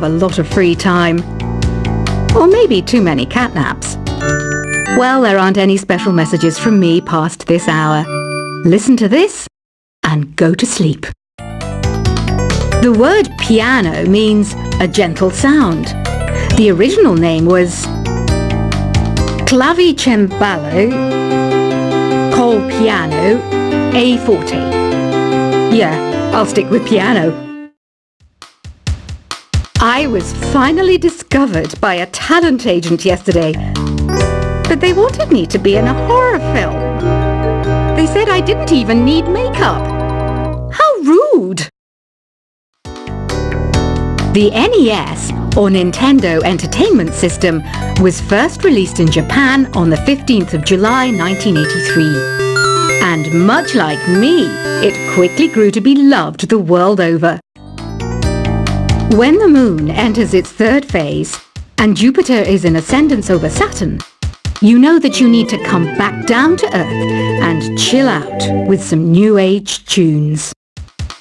a lot of free time. Or maybe too many catnaps. Well, there aren't any special messages from me past this hour. Listen to this and go to sleep. The word piano means a gentle sound. The original name was clavicembalo col piano a forte. Yeah, I'll stick with piano. I was finally discovered by a talent agent yesterday, but they wanted me to be in a horror film. They said I didn't even need makeup. How rude! The NES, or Nintendo Entertainment System, was first released in Japan on the 15th of July 1983. And much like me, it quickly grew to be loved the world over. When the Moon enters its third phase, and Jupiter is in ascendance over Saturn, you know that you need to come back down to Earth and chill out with some New Age tunes.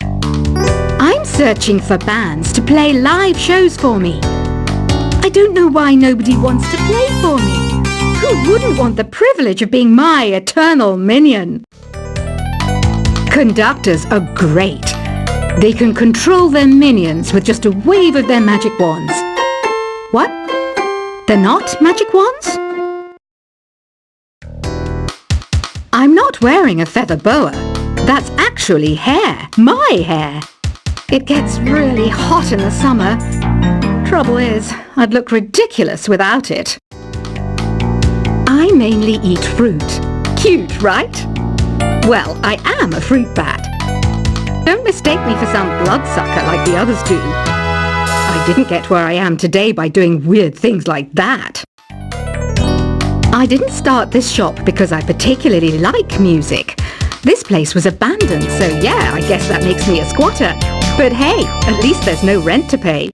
I'm searching for bands to play live shows for me. I don't know why nobody wants to play for me. Who wouldn't want the privilege of being my eternal minion? Conductors are great. They can control their minions with just a wave of their magic wands. What? They're not magic wands? I'm not wearing a feather boa. That's actually hair. My hair. It gets really hot in the summer. Trouble is, I'd look ridiculous without it. I mainly eat fruit. Cute, right? Well, I am a fruit bat. Don't mistake me for some bloodsucker like the others do. I didn't get where I am today by doing weird things like that. I didn't start this shop because I particularly like music. This place was abandoned, so yeah, I guess that makes me a squatter. But hey, at least there's no rent to pay.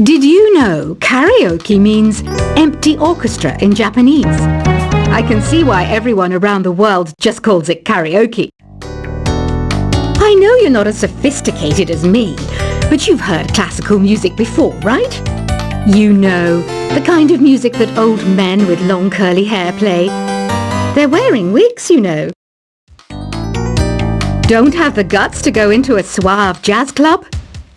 Did you know karaoke means empty orchestra in Japanese? I can see why everyone around the world just calls it karaoke. I know you're not as sophisticated as me, but you've heard classical music before, right? You know, the kind of music that old men with long curly hair play. They're wearing wigs, you know. Don't have the guts to go into a suave jazz club?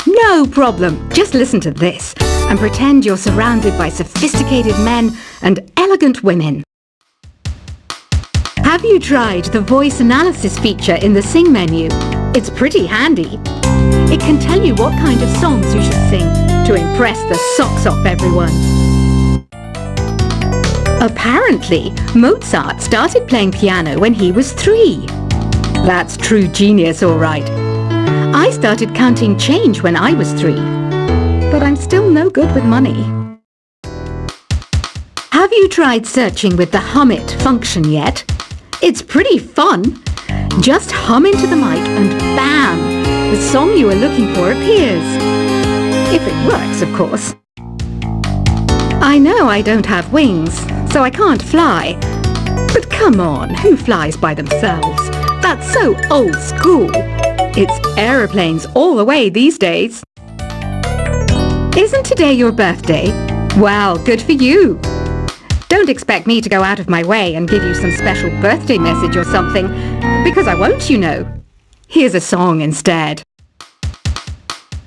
No problem. Just listen to this and pretend you're surrounded by sophisticated men and elegant women. Have you tried the voice analysis feature in the Sing menu? It's pretty handy. It can tell you what kind of songs you should sing to impress the socks off everyone. Apparently, Mozart started playing piano when he was 3. That's true genius, all right. I started counting change when I was 3, but I'm still no good with money. Have you tried searching with the Hum It function yet? It's pretty fun. Just hum into the mic and bam! The song you are looking for appears. If it works, of course. I know I don't have wings, so I can't fly. But come on, who flies by themselves? That's so old school. It's aeroplanes all the way these days. Isn't today your birthday? Well, good for you. Don't expect me to go out of my way and give you some special birthday message or something, because I won't, you know. Here's a song instead.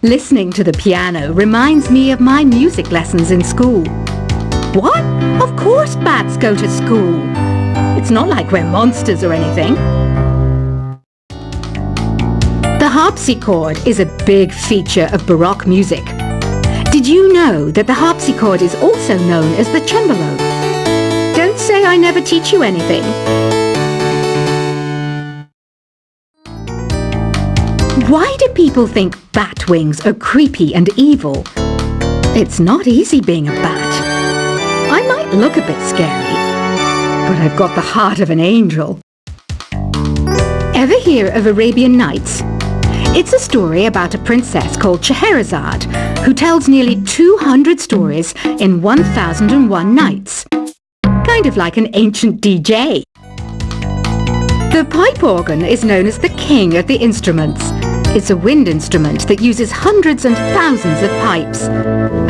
Listening to the piano reminds me of my music lessons in school. What? Of course bats go to school. It's not like we're monsters or anything. The harpsichord is a big feature of Baroque music. Did you know that the harpsichord is also known as the cembalo? Don't say I never teach you anything. Why do people think bat wings are creepy and evil? It's not easy being a bat. I might look a bit scary, but I've got the heart of an angel. Ever hear of Arabian Nights? It's a story about a princess called Scheherazade who tells nearly 200 stories in 1001 nights. Kind of like an ancient DJ. The pipe organ is known as the king of the instruments. It's a wind instrument that uses hundreds and thousands of pipes.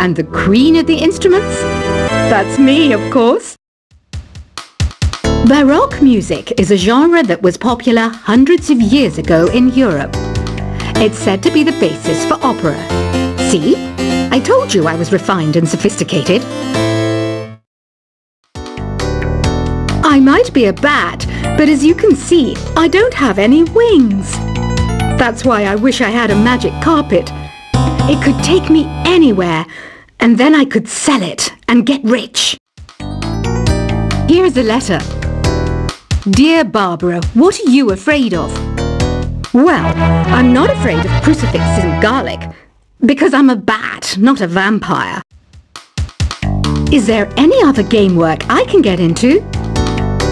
And the queen of the instruments? That's me, of course. Baroque music is a genre that was popular hundreds of years ago in Europe. It's said to be the basis for opera. See? I told you I was refined and sophisticated. I might be a bat, but as you can see, I don't have any wings. That's why I wish I had a magic carpet. It could take me anywhere, and then I could sell it and get rich. Here's a letter. Dear Barbara, what are you afraid of? Well, I'm not afraid of crucifixes and garlic, because I'm a bat, not a vampire. Is there any other game work I can get into?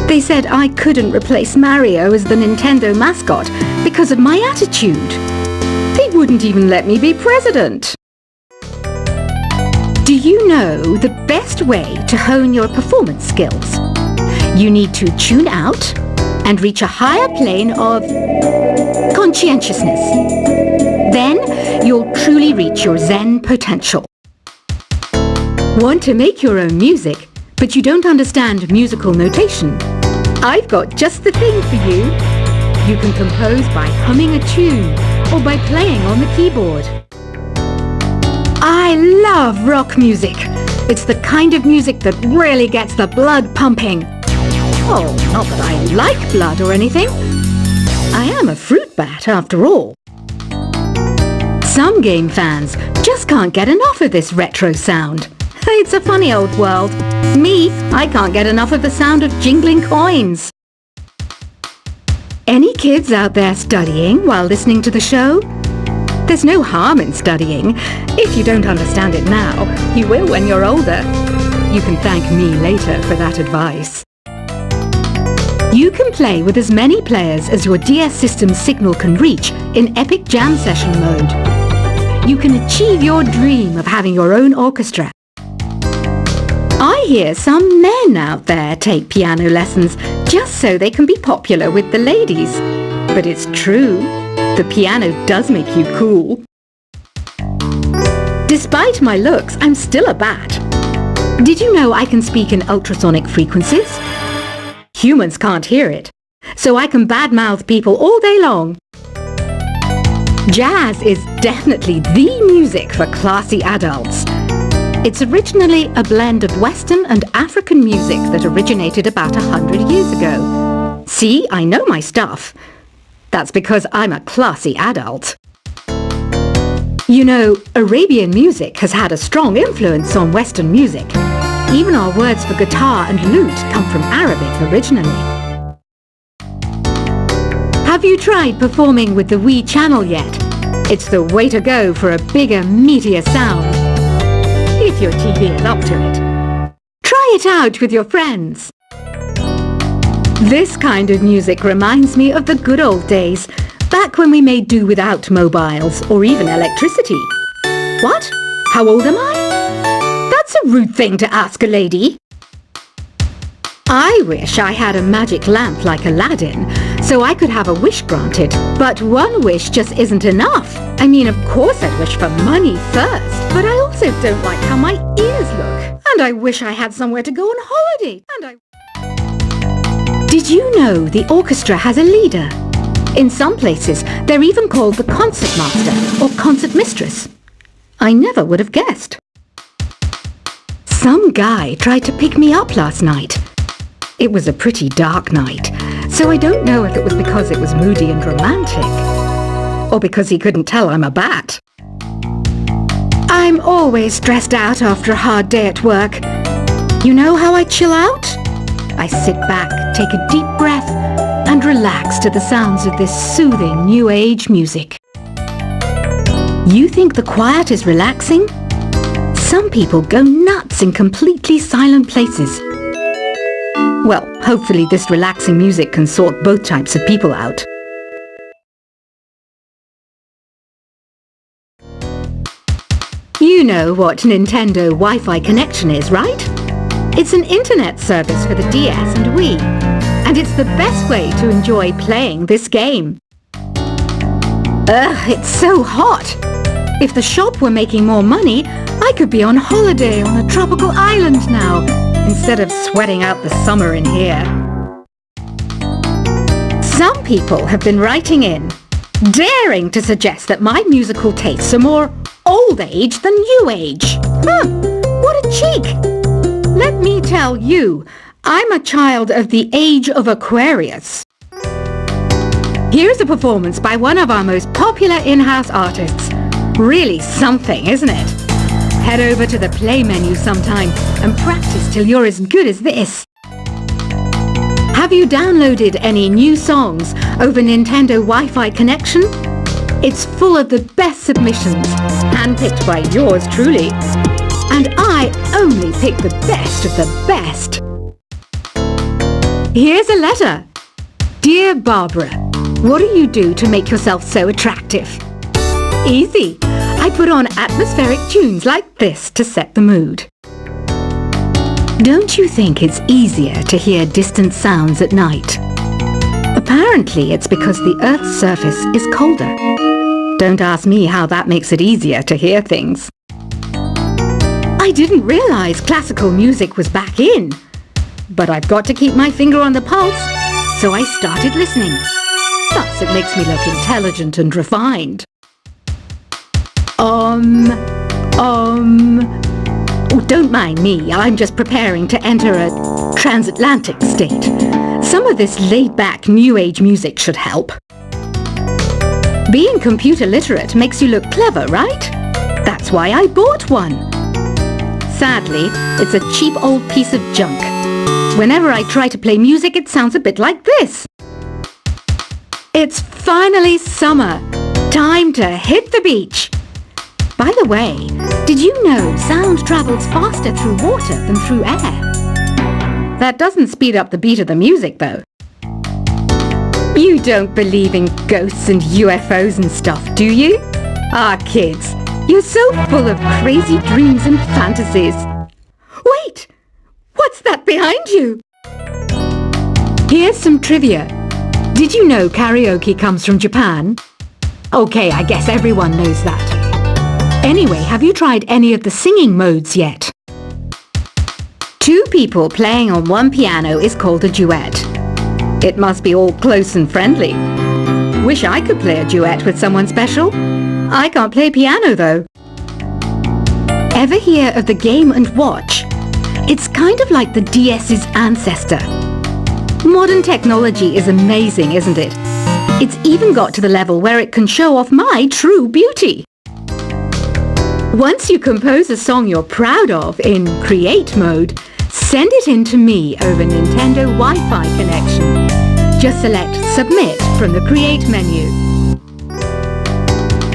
They said I couldn't replace Mario as the Nintendo mascot because of my attitude. They wouldn't even let me be president. Do you know the best way to hone your performance skills? You need to tune out and reach a higher plane of conscientiousness. Then you'll truly reach your Zen potential. Want to make your own music, but you don't understand musical notation? I've got just the thing for you. You can compose by humming a tune or by playing on the keyboard. I love rock music. It's the kind of music that really gets the blood pumping. Oh, not that I like blood or anything. I am a fruit bat after all. Some game fans just can't get enough of this retro sound. It's a funny old world. Me, I can't get enough of the sound of jingling coins. Any kids out there studying while listening to the show? There's no harm in studying. If you don't understand it now, you will when you're older. You can thank me later for that advice. You can play with as many players as your DS system's signal can reach in Epic Jam Session mode. You can achieve your dream of having your own orchestra. I hear some men out there take piano lessons just so they can be popular with the ladies. But it's true, the piano does make you cool. Despite my looks, I'm still a bat. Did you know I can speak in ultrasonic frequencies? Humans can't hear it, so I can badmouth people all day long. Jazz is definitely the music for classy adults. It's originally a blend of Western and African music that originated about 100 years ago. See, I know my stuff. That's because I'm a classy adult. You know, Arabian music has had a strong influence on Western music. Even our words for guitar and lute come from Arabic originally. Have you tried performing with the Wii channel yet? It's the way to go for a bigger, meatier sound. If your TV is up to it. Try it out with your friends. This kind of music reminds me of the good old days, back when we made do without mobiles or even electricity. What? How old am I? That's a rude thing to ask a lady. I wish I had a magic lamp like Aladdin, so I could have a wish granted. But one wish just isn't enough. I mean, of course I'd wish for money first, but I also don't like how my ears look. And I wish I had somewhere to go on holiday. Did you know the orchestra has a leader? In some places, they're even called the concert master or concert mistress. I never would have guessed. Some guy tried to pick me up last night. It was a pretty dark night, so I don't know if it was because it was moody and romantic, or because he couldn't tell I'm a bat. I'm always stressed out after a hard day at work. You know how I chill out? I sit back, take a deep breath, and relax to the sounds of this soothing new age music. You think the quiet is relaxing? Some people go nuts in completely silent places. Well, hopefully this relaxing music can sort both types of people out. You know what Nintendo Wi-Fi connection is, right? It's an internet service for the DS and Wii, and it's the best way to enjoy playing this game. Ugh, it's so hot. If the shop were making more money, I could be on holiday on a tropical island now, instead of sweating out the summer in here. Some people have been writing in, daring to suggest that my musical tastes are more old age than new age. What a cheek! Let me tell you, I'm a child of the age of Aquarius. Here's a performance by one of our most popular in-house artists. Really something, isn't it? Head over to the play menu sometime and practice till you're as good as this. Have you downloaded any new songs over Nintendo Wi-Fi connection? It's full of the best submissions, handpicked by yours truly. And I only pick the best of the best. Here's a letter. Dear Barbara, what do you do to make yourself so attractive? Easy. I put on atmospheric tunes like this to set the mood. Don't you think it's easier to hear distant sounds at night? Apparently it's because the Earth's surface is colder. Don't ask me how that makes it easier to hear things. I didn't realize classical music was back in. But I've got to keep my finger on the pulse, so I started listening. Plus, it makes me look intelligent and refined. Oh, don't mind me. I'm just preparing to enter a transatlantic state. Some of this laid-back New Age music should help. Being computer literate makes you look clever, right? That's why I bought one. Sadly, it's a cheap old piece of junk. Whenever I try to play music, it sounds a bit like this. It's finally summer. Time to hit the beach. By the way, did you know sound travels faster through water than through air? That doesn't speed up the beat of the music, though. You don't believe in ghosts and UFOs and stuff, do you? Ah, kids, you're so full of crazy dreams and fantasies. Wait! What's that behind you? Here's some trivia. Did you know karaoke comes from Japan? Okay, I guess everyone knows that. Anyway, have you tried any of the singing modes yet? Two people playing on one piano is called a duet. It must be all close and friendly. Wish I could play a duet with someone special. I can't play piano though. Ever hear of the Game & Watch? It's kind of like the DS's ancestor. Modern technology is amazing, isn't it? It's even got to the level where it can show off my true beauty. Once you compose a song you're proud of in Create mode, send it in to me over Nintendo Wi-Fi connection. Just select Submit from the Create menu.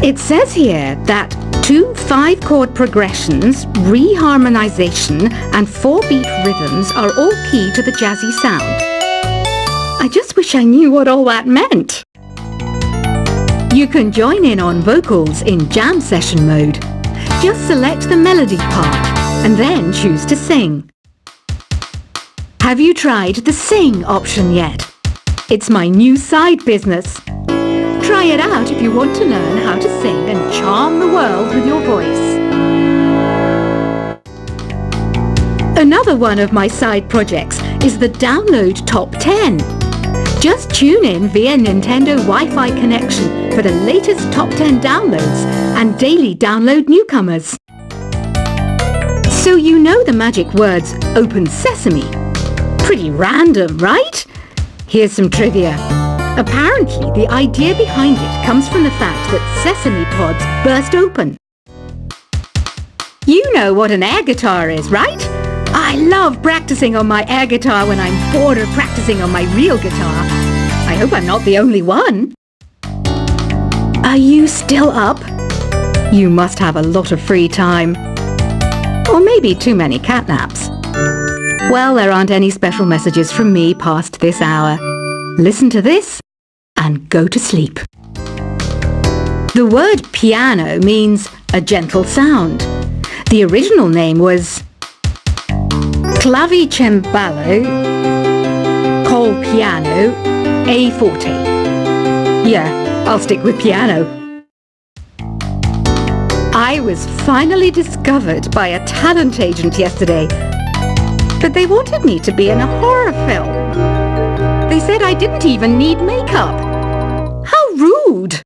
It says here that 2 5-chord progressions, reharmonization and 4-beat rhythms are all key to the jazzy sound. I just wish I knew what all that meant. You can join in on vocals in jam session mode. Just select the melody part and then choose to sing. Have you tried the Sing option yet? It's my new side business. Try it out if you want to learn how to sing and charm the world with your voice. Another one of my side projects is the Download Top 10. Just tune in via Nintendo Wi-Fi connection for the latest Top 10 downloads and daily download newcomers. So you know the magic words Open Sesame. Pretty random, right? Here's some trivia. Apparently, the idea behind it comes from the fact that sesame pods burst open. You know what an air guitar is, right? I love practicing on my air guitar when I'm bored of practicing on my real guitar. I hope I'm not the only one. Are you still up? You must have a lot of free time. Or maybe too many catnaps. Well, there aren't any special messages from me past this hour. Listen to this and go to sleep. The word piano means a gentle sound. The original name was Clavicembalo col piano a forte. Yeah, I'll stick with piano. I was finally discovered by a talent agent yesterday. But they wanted me to be in a horror film. They said I didn't even need makeup. How rude!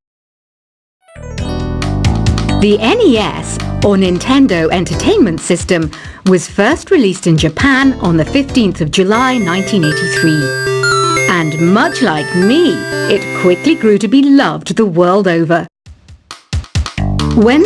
The NES, or Nintendo Entertainment System, was first released in Japan on the 15th of July 1983. And much like me, it quickly grew to be loved the world over. When